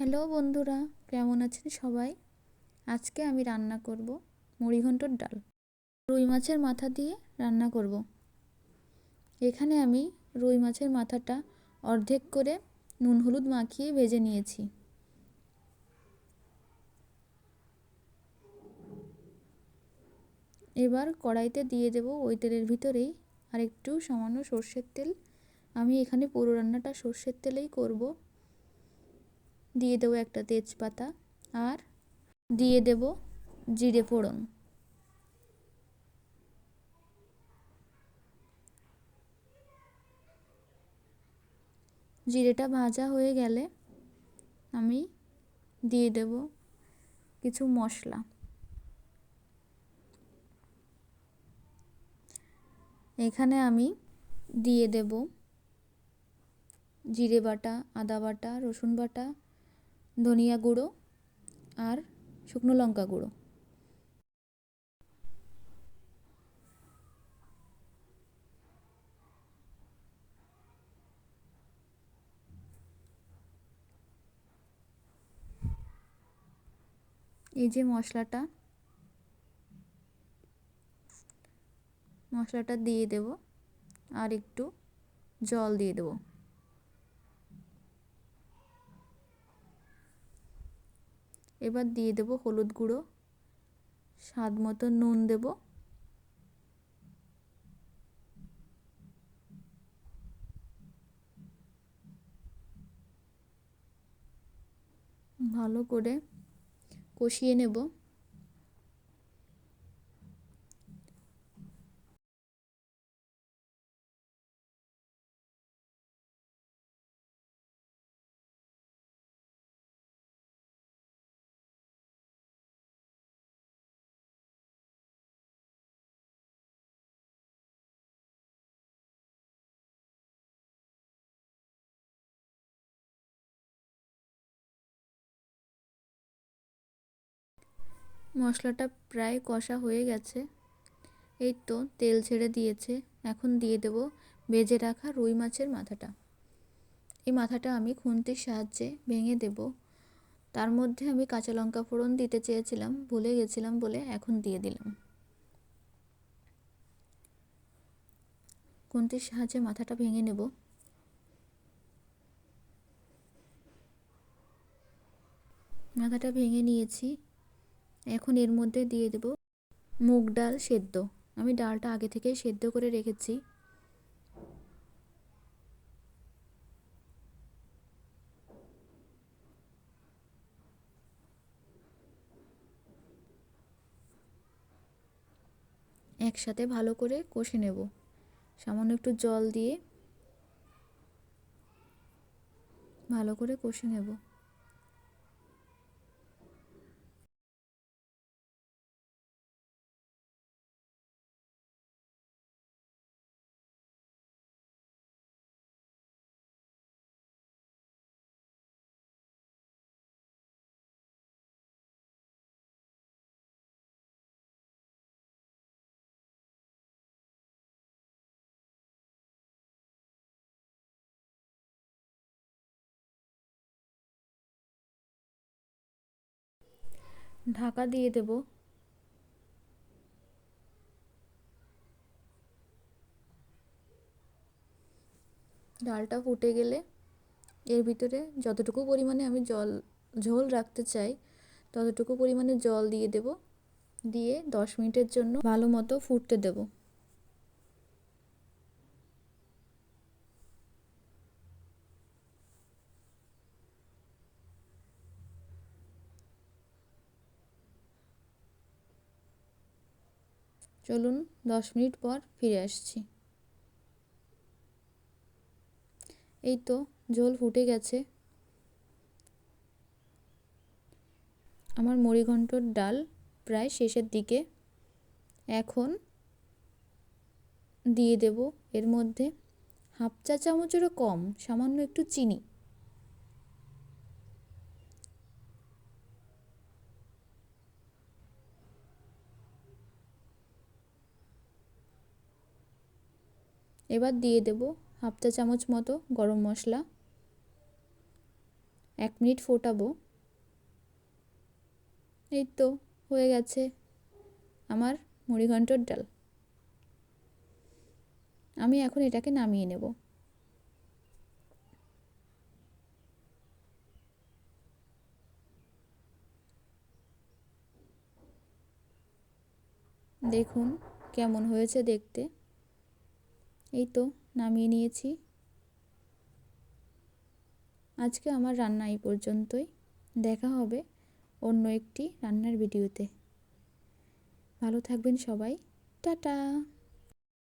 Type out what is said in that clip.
Hello বন্ধুরা, কেমন আছেন সবাই? আজকে আমি রান্না করব মুড়িঘণ্টর ডাল। রুই মাছের মাথা দিয়ে রান্না করব। এখানে আমি রুই মাছের মাথাটা অর্ধেক করে নুন হলুদ মাখিয়ে ভেজে নিয়েছি। এবার কড়াইতে দিয়ে দেব ওই তেলের ভিতরেই আরেকটু সামান্য সর্ষের তেল। আমি এখানে পুরো রান্নাটা সর্ষের তেলেই করব। দিয়ে দেব একটা তেজপাতা আর দিয়ে দেব জিরে ফোড়ন। জিরেটা ভাজা হয়ে গেলে আমি দিয়ে দেব কিছু মশলা। এখানে আমি দিয়ে দেব জিরে বাটা, আদা বাটা, রসুন বাটা, ধনিয়া গুঁড়ো আর শুকনো লঙ্কা গুঁড়ো। এই যে মশলাটা দিয়ে দেব আর একটু জল দিয়ে দেব। এবার দিয়ে দেব হলুদ গুঁড়ো, স্বাদ মতো নুন দেব, ভালো করে কষিয়ে নেব। মশলাটা প্রায় কষা হয়ে গেছে। এই তো তেল ছেড়ে দিয়েছে। এখন দিয়ে দেব ভেজে রাখা রুই মাছের মাথাটা। এই মাথাটা আমি খুন্তির সাহায্যে ভেঙে দেব। তার মধ্যে আমি কাঁচা লঙ্কা ফোড়ন দিতে চেয়েছিলাম, ভুলে গেছিলাম বলে এখন দিয়ে দিলাম। খুন্তির সাহায্যে মাথাটা ভেঙে নেব। মাথাটা ভেঙে নিয়েছি। এখন এর মধ্যে দিয়ে দেব মুগ ডাল সেদ্ধ। আমি ডালটা আগে থেকেই সেদ্ধ করে রেখেছি। একসাথে ভালো করে কষে নেব। সামান্য একটু জল দিয়ে ভালো করে কষে নেব। ঢাকা দিয়ে দেব। ডালটা ফুটে গেলে এর ভিতরে যতটুকু পরিমাণে আমি ঝোল রাখতে চাই ততটুকু পরিমাণে জল দিয়ে দেব। দিয়ে 10 মিনিটের জন্য ভালো মতো ফুটতে দেব। চলুন 10 মিনিট পর ফিরে আসছি। এই তো ঝোল ফুটে গেছে। আমার মুড়িঘণ্টর ডাল প্রায় শেষের দিকে। এখন দিয়ে দেব এর মধ্যে হাফ চা চামচেরও কম সামান্য একটু চিনি। এবার দিয়ে দেব হাফ চা চামচ মতো গরম মশলা, 1 মিনিট ফোটাবো। এই তো হয়ে গেছে আমার মুড়িঘণ্টর ডাল। আমি এখন এটাকে নামিয়ে নেব। দেখুন কেমন হয়েছে দেখতে। এই তো নামিয়ে নিয়েছি। আজকে আমার রান্না এই পর্যন্তই। দেখা হবে অন্য একটি রান্নার ভিডিওতে। ভালো থাকবেন সবাই। টাটা।